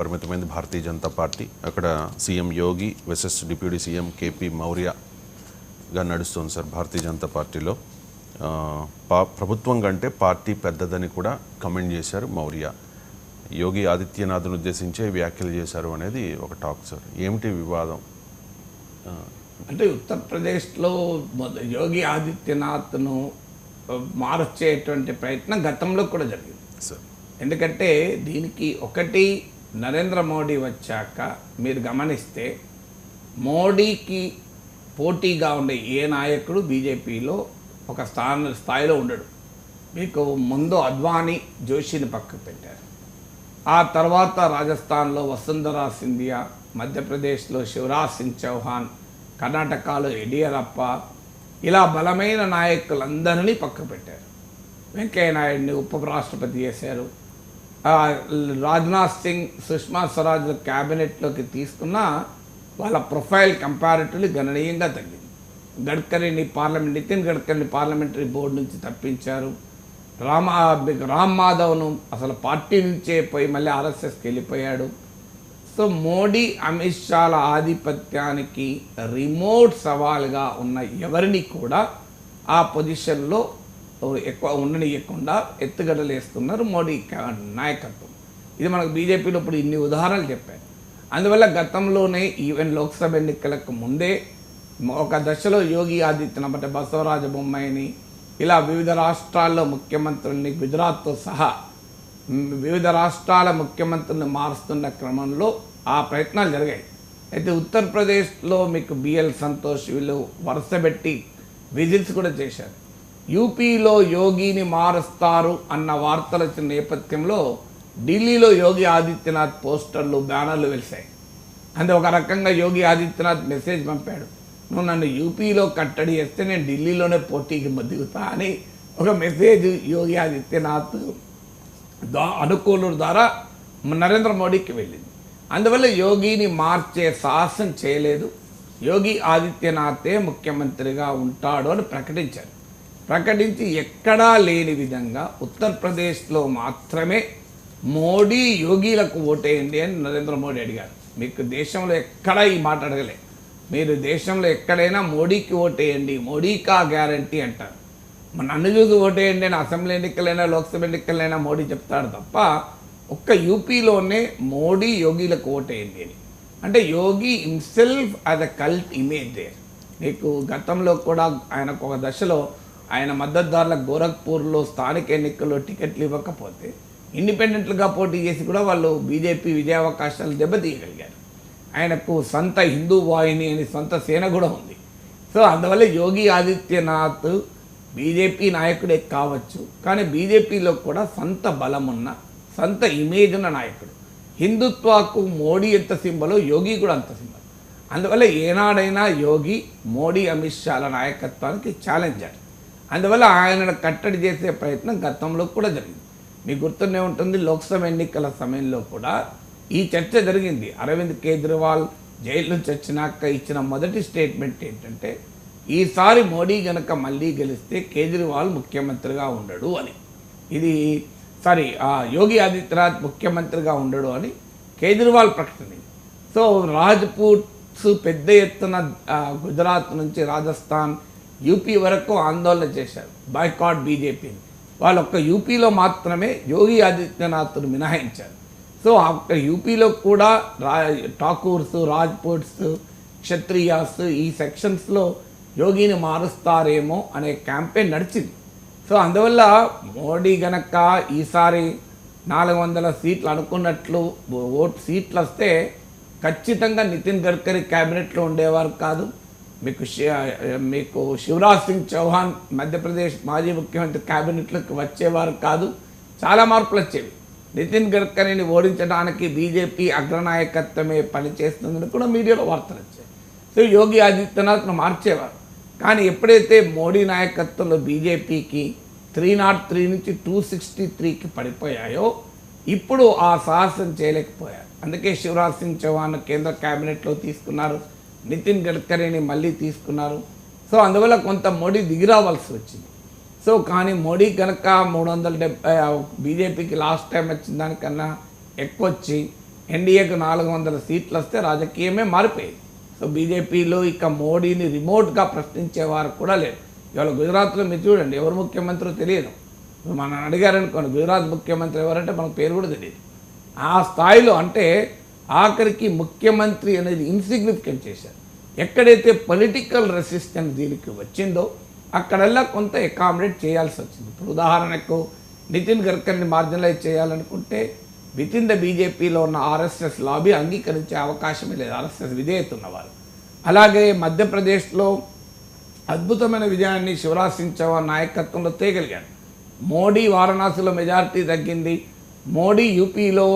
పరిమితమైంది భారతీయ జనతా పార్టీ. అక్కడ సీఎం యోగి versus deputy CM KP మౌర్యగా నడుస్తుంది సార్ భారతీయ జనతా పార్టీలో. ప్రభుత్వం కంటే పార్టీ పెద్దదని కూడా కమెంట్ చేశారు మౌర్య. యోగి ఆదిత్యనాథ్ను ఉద్దేశించే వ్యాఖ్యలు చేశారు అనేది ఒక టాక్ సార్. ఏమిటి వివాదం? అంటే ఉత్తరప్రదేశ్లో యోగి ఆదిత్యనాథ్ను మార్చేటువంటి ప్రయత్నం గతంలో కూడా జరిగింది సార్. ఎందుకంటే దీనికి ఒకటి, నరేంద్ర మోడీ వచ్చాక మీరు గమనిస్తే మోడీకి పోటీగా ఉండే ఏ నాయకుడు బీజేపీలో ఒక స్థాయిలో ఉండడు. మీకు ముందు అద్వానీ, జోషిని పక్కకు పెట్టారు. ఆ తర్వాత రాజస్థాన్లో వసుంధరా సింధియా, మధ్యప్రదేశ్లో శివరాజ్ సింగ్ చౌహాన్, కర్ణాటకలో యడియూరప్ప, ఇలా బలమైన నాయకులందరినీ పక్కకు పెట్టారు. వెంకయ్య నాయుడిని ఉపరాష్ట్రపతి చేశారు. రాజ్నాథ్ సింగ్, సుష్మా స్వరాజ్ క్యాబినెట్లోకి తీసుకున్న వాళ్ళ ప్రొఫైల్ కంపారిటివ్లీ గణనీయంగా తగ్గింది. నితిన్ గడ్కరీని పార్లమెంటరీ బోర్డు నుంచి తప్పించారు. రామ్ మాధవ్ను అసలు పార్టీ నుంచే పోయి మళ్ళీ ఆర్ఎస్ఎస్కి వెళ్ళిపోయాడు. సో మోడీ, అమిత్ షాల ఆధిపత్యానికి రిమోట్ సవాల్గా ఉన్న ఎవరిని కూడా ఆ పొజిషన్లో ఎక్కువ ఉండనియకుండా ఎత్తుగడలు వేస్తున్నారు మోడీ నాయకత్వం. ఇది మనకు బీజేపీలో ఇప్పుడు ఇన్ని ఉదాహరణలు చెప్పారు. అందువల్ల గతంలోనే ఈవెన్ లోక్సభ ఎన్నికలకు ముందే ఒక దశలో యోగి ఆదిత్యనాథ్ అంటే బసవరాజ బొమ్మాయిని ఇలా వివిధ రాష్ట్రాల్లో ముఖ్యమంత్రుల్ని, గుజరాత్తో సహా వివిధ రాష్ట్రాల ముఖ్యమంత్రుల్ని మారుస్తున్న క్రమంలో ఆ ప్రయత్నాలు జరిగాయి. అయితే ఉత్తరప్రదేశ్లో మీకు బిఎల్ సంతోష్ వీళ్ళు వరుసపెట్టి విజిట్స్ కూడా చేశారు. యూపీలో యోగిని మారుస్తారు అన్న వార్తలు వచ్చిన నేపథ్యంలో ఢిల్లీలో యోగి ఆదిత్యనాథ్ పోస్టర్లు, బ్యానర్లు వెలిశాయి. అంటే ఒక రకంగా యోగి ఆదిత్యనాథ్ మెసేజ్ పంపాడు, నువ్వు నన్ను యూపీలో కట్టడి చేస్తే నేను ఢిల్లీలోనే పోటీకి దిగుతా అని ఒక మెసేజ్ యోగి ఆదిత్యనాథ్ అనుకూలుల ద్వారా నరేంద్ర మోడీకి వెళ్ళింది. అందువల్ల యోగిని మార్చే సాహసం చేయలేదు. యోగి ఆదిత్యనాథే ముఖ్యమంత్రిగా ఉంటాడు అని ప్రకటించారు. ప్రకటించి ఎక్కడా లేని విధంగా ఉత్తరప్రదేశ్లో మాత్రమే మోడీ యోగిలకు ఓటేయండి అని నరేంద్ర మోడీ అడిగారు. మీకు దేశంలో ఎక్కడా ఈ మాట అడగలే. మీరు దేశంలో ఎక్కడైనా మోడీకి ఓటేయండి, మోడీకా గ్యారంటీ అంటారు. నన్ను చూసి ఓటేయండి అని అసెంబ్లీ ఎన్నికలైనా లోక్సభ ఎన్నికలైనా మోడీ చెప్తాడు తప్ప ఒక్క యూపీలోనే మోడీ యోగిలకు ఓటేయండి అని. అంటే Yogi himself as a cult image there. మీకు గతంలో కూడా ఆయనకు ఒక దశలో ఆయన మద్దతుదారుల గోరఖ్పూర్లో స్థానిక ఎన్నికల్లో టికెట్లు ఇవ్వకపోతే ఇండిపెండెంట్లుగా పోటీ చేసి కూడా వాళ్ళు బీజేపీ విజయావకాశాలు దెబ్బతీయగలిగారు. ఆయనకు సొంత హిందూ వాహిని అని సొంత సేన కూడా ఉంది. సో అందువల్ల యోగి ఆదిత్యనాథ్ బీజేపీ నాయకుడే కావచ్చు, కానీ బీజేపీలో కూడా సొంత బలం ఉన్న, సొంత ఇమేజ్ ఉన్న నాయకుడు. హిందుత్వకు మోడీ ఎంత సింబలో యోగి కూడా అంత సింబల్. అందువల్ల ఏనాడైనా యోగి మోడీ, అమిత్ షాల నాయకత్వానికి ఛాలెంజర్. అందువల్ల ఆయనను కట్టడి చేసే ప్రయత్నం గతంలో కూడా జరిగింది. మీకు గుర్తునే ఉంటుంది, లోక్సభ ఎన్నికల సమయంలో కూడా ఈ చర్చ జరిగింది. అరవింద్ కేజ్రీవాల్ జైలు నుంచి వచ్చినాక ఇచ్చిన మొదటి స్టేట్మెంట్ ఏంటంటే, ఈసారి మోడీ గనక మళ్ళీ గెలిస్తే కేజ్రీవాల్ ముఖ్యమంత్రిగా ఉండడు అని. ఇది యోగి ఆదిత్యనాథ్ ముఖ్యమంత్రిగా ఉండడు అని కేజ్రీవాల్ ప్రకటించింది. సో రాజ్పూట్స్ పెద్ద ఎత్తున గుజరాత్ నుంచి రాజస్థాన్, యూపీ వరకు ఆందోళన చేశారు, బాయ్కాట్ బీజేపీని. వాళ్ళు ఒక్క యూపీలో మాత్రమే యోగి ఆదిత్యనాథ్ను మినహాయించారు. సో అక్కడ యూపీలో కూడా ఠాకూర్స్, రాజ్పూట్స్, క్షత్రియాస్ ఈ సెక్షన్స్లో యోగిని మారుస్తారేమో అనే క్యాంపెయిన్ నడిచింది. సో అందువల్ల మోడీ గనక ఈసారి 400 సీట్లు అనుకున్నట్లు సీట్లు వస్తే ఖచ్చితంగా నితిన్ గడ్కరీ క్యాబినెట్లో ఉండేవారు కాదు. మీకు శివరాజ్ సింగ్ చౌహాన్ మధ్యప్రదేశ్ మాజీ ముఖ్యమంత్రి క్యాబినెట్లోకి వచ్చేవారు కాదు. చాలా మార్పులు వచ్చేవి. నితిన్ గడ్కరీని ఓడించడానికి బీజేపీ అగ్రనాయకత్వమే పనిచేస్తుందని కూడా మీడియాలో వార్తలు వచ్చాయి. సో యోగి ఆదిత్యనాథ్ను మార్చేవారు. కానీ ఎప్పుడైతే మోడీ నాయకత్వంలో బీజేపీకి 303 నుంచి 263కి పడిపోయాయో ఇప్పుడు ఆ సాహసం చేయలేకపోయారు. అందుకే శివరాజ్ సింగ్ చౌహాన్ కేంద్ర క్యాబినెట్లో తీసుకున్నారు, నితిన్ గడ్కరీని మళ్ళీ తీసుకున్నారు. సో అందువల్ల కొంత మోడీ దిగిరావాల్సి వచ్చింది. సో కానీ మోడీ కనుక 370 బీజేపీకి లాస్ట్ టైం వచ్చిన దానికన్నా ఎక్కువ వచ్చి ఎన్డీఏకు 400 సీట్లు వస్తే రాజకీయమే మారిపోయింది. సో బీజేపీలో ఇక మోడీని రిమోట్గా ప్రశ్నించేవారు కూడా లేరు. ఇవాళ గుజరాత్లో మీరు చూడండి, ఎవరు ముఖ్యమంత్రో తెలియదు. మనం అడిగారనుకోండి గుజరాత్ ముఖ్యమంత్రి ఎవరంటే మనకు పేరు కూడా తెలియదు. ఆ స్థాయిలో అంటే ఆఖరికి ముఖ్యమంత్రి అనేది ఇన్సిగ్నిఫికెంట్ చేశారు. ఎక్కడైతే పొలిటికల్ రెసిస్టెన్స్ దీనికి వచ్చిందో అక్కడల్లా కొంత అకామిడేట్ చేయాల్సి వచ్చింది. ఇప్పుడు ఉదాహరణకు నితిన్ గడ్కరీని మార్జినలైజ్ చేయాలనుకుంటే విత్ ఇన్ ద బీజేపీలో ఉన్న ఆర్ఎస్ఎస్ లాబీ అంగీకరించే అవకాశమే లేదు, ఆర్ఎస్ఎస్ విధేయత ఉన్నవారు. అలాగే మధ్యప్రదేశ్లో అద్భుతమైన విజయాన్ని శివరాజ్ సింగ్ చౌహాన్ నాయకత్వంలో తేగలిగారు. మోడీ వారణాసిలో మెజారిటీ తగ్గింది, మోడీ యూపీలో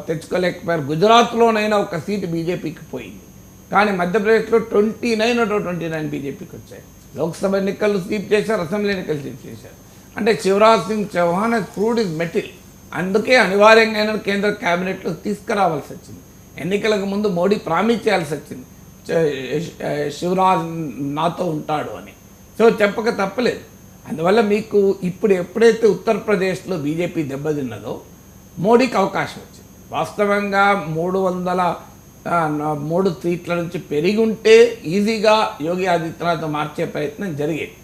తెచ్చుకోలేకపోయారు. గుజరాత్లోనైనా ఒక సీటు బీజేపీకి పోయింది, కానీ మధ్యప్రదేశ్లో 29 బీజేపీకి వచ్చాయి. లోక్సభ ఎన్నికలు స్వీప్ చేశారు, అసెంబ్లీ ఎన్నికలు స్వీప్ చేశారు. అంటే Shivraj Singh Chouhan proved his mettle. అందుకే అనివార్యంగా కేంద్ర క్యాబినెట్లో తీసుకురావాల్సి వచ్చింది. ఎన్నికలకు ముందు మోడీ ప్రామిస్ చేయాల్సి వచ్చింది శివరాజ్ నాతో ఉంటాడు అని. సో చెప్పక తప్పలేదు. అందువల్ల మీకు ఇప్పుడు ఎప్పుడైతే ఉత్తరప్రదేశ్లో బీజేపీ దెబ్బతిన్నదో మోడీకి అవకాశం వచ్చింది. వాస్తవంగా 303 సీట్ల నుంచి పెరిగి ఉంటే ఈజీగా యోగి ఆదిత్యనాథ్ మార్చే ప్రయత్నం జరిగేది.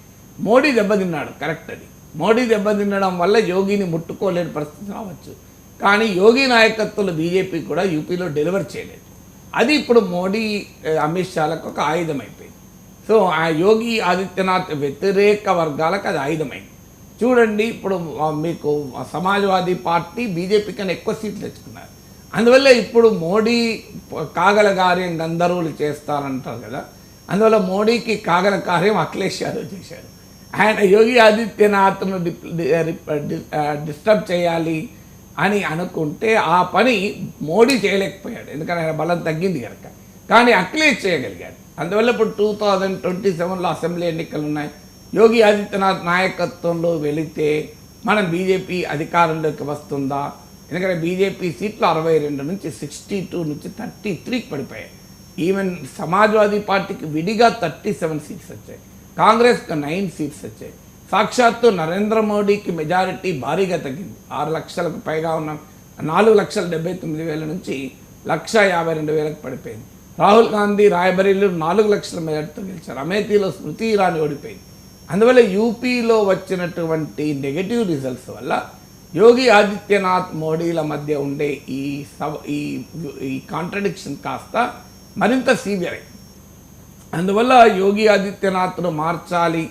మోడీ దెబ్బతిన్నాడు, కరెక్ట్. అది మోడీ దెబ్బతిన్నడం వల్ల యోగిని ముట్టుకోలేని పరిస్థితి రావచ్చు. కానీ యోగి నాయకత్వంలో బీజేపీ కూడా యూపీలో డెలివర్ చేయలేదు. అది ఇప్పుడు మోడీ అమిత్ షాలకు ఒక ఆయుధం అయిపోయింది. సో ఆ యోగి ఆదిత్యనాథ్ వ్యతిరేక వర్గాలకు అది ఆయుధమైంది. చూడండి, ఇప్పుడు మీకు సమాజ్వాదీ పార్టీ బీజేపీ కన్నా ఎక్కువ సీట్లు తెచ్చుకున్నారు. అందువల్ల ఇప్పుడు మోడీ కాగల కార్యం గంధర్వులు చేస్తారంటారు కదా, అందువల్ల మోడీకి కాగల కార్యం అఖిలేష్ యాదవ్ చేశారు. ఆయన యోగి ఆదిత్యనాథ్ను డిస్టర్బ్ చేయాలి అని అనుకుంటే ఆ పని మోడీ చేయలేకపోయాడు, ఎందుకంటే ఆయన బలం తగ్గింది కనుక. కానీ అఖిలేష్ చేయగలిగాడు. అందువల్ల ఇప్పుడు 2027లో అసెంబ్లీ ఎన్నికలు ఉన్నాయి. యోగి ఆదిత్యనాథ్ నాయకత్వంలో వెళితే మనం బీజేపీ అధికారంలోకి వస్తుందా? ఎందుకంటే బీజేపీ సీట్లు 62 నుంచి 62 నుంచి 33కి పడిపోయాయి. ఈవెన్ సమాజ్వాదీ పార్టీకి విడిగా 37 సీట్స్ వచ్చాయి, కాంగ్రెస్కి 9 సీట్స్ వచ్చాయి. సాక్షాత్తు నరేంద్ర మోడీకి మెజారిటీ భారీగా తగ్గింది. 6 లక్షలకు పైగా ఉన్న 4,79,000 నుంచి 1,52,000కు పడిపోయింది. రాహుల్ గాంధీ రాయబరేలీలో 4 లక్షల మెజార్టీతో గెలిచారు. అమేథీలో స్మృతి ఇరానీ ఓడిపోయింది. అందువల్ల యూపీలో వచ్చినటువంటి నెగటివ్ రిజల్ట్స్ వల్ల యోగి ఆదిత్యనాథ్ మోడీల మధ్య ఉండే ఈ కాంట్రడిక్షన్ కాస్త మరింత సీవియర్ అయింది. అందువల్ల యోగి ఆదిత్యనాథ్ను మార్చాలి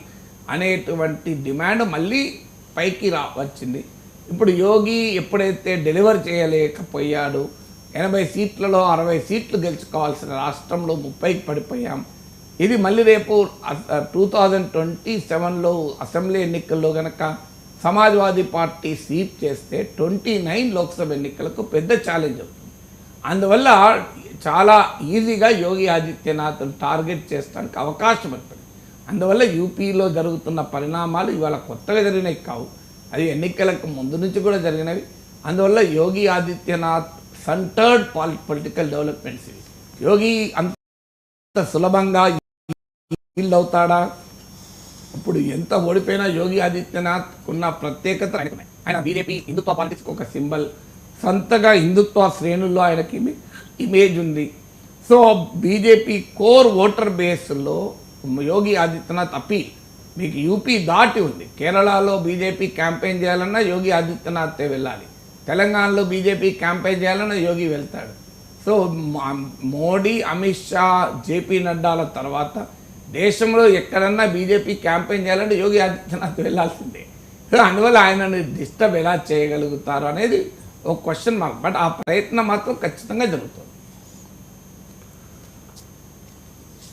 అనేటువంటి డిమాండ్ మళ్ళీ పైకి వచ్చింది. ఇప్పుడు యోగి ఎప్పుడైతే డెలివర్ చేయలేకపోయాడు, 80 సీట్లలో 60 సీట్లు గెలుచుకోవాల్సిన రాష్ట్రంలో 30కి పడిపోయాం. ఇది మళ్ళీ రేపు 2027లో అసెంబ్లీ ఎన్నికల్లో కనుక సమాజ్వాదీ పార్టీ స్వీప్ చేస్తే 29 లోక్సభ ఎన్నికలకు పెద్ద ఛాలెంజ్ అవుతుంది. అందువల్ల చాలా ఈజీగా యోగి ఆదిత్యనాథ్ టార్గెట్ చేయడానికి అవకాశం ఉంటుంది. అందువల్ల యూపీలో జరుగుతున్న పరిణామాలు ఇవాళ కొత్తగా జరిగినవి కావు, అది ఎన్నికలకు ముందు నుంచి కూడా జరిగినవి. అందువల్ల Yogi Adityanath centred political developments ఇవి. యోగి అంత సులభంగా ఫీల్డ్ అవుతాడా? ఇప్పుడు ఎంత ఓడిపోయినా యోగి ఆదిత్యనాథ్ ఉన్న ప్రత్యేకత ఆయన బీజేపీ హిందుత్వ పాలిటిక్స్కి ఒక సింబల్, సొంతగా హిందుత్వ శ్రేణుల్లో ఆయనకి ఇమేజ్ ఉంది. సో బీజేపీ కోర్ ఓటర్ బేస్లో యోగి ఆదిత్యనాథ్ అపీల్ మీకు యూపీ దాటి ఉంది. కేరళలో బీజేపీ క్యాంపెయిన్ చేయాలన్నా యోగి ఆదిత్యనాథ్తే వెళ్ళాలి, తెలంగాణలో బీజేపీ క్యాంపెయిన్ చేయాలన్నా యోగి వెళ్తాడు. సో మోడీ, అమిత్ షా, జేపీ నడ్డాల తర్వాత దేశంలో ఎక్కడన్నా బీజేపీ క్యాంపెయిన్ చేయాలంటే యోగి ఆదిత్యనాథ్ వెళ్ళాల్సిందే. సో అందువల్ల ఆయనను డిస్టర్బ్ ఎలా చేయగలుగుతారు అనేది ఒక క్వశ్చన్ మార్క్. బట్ ఆ ప్రయత్నం మాత్రం ఖచ్చితంగా జరుగుతుంది.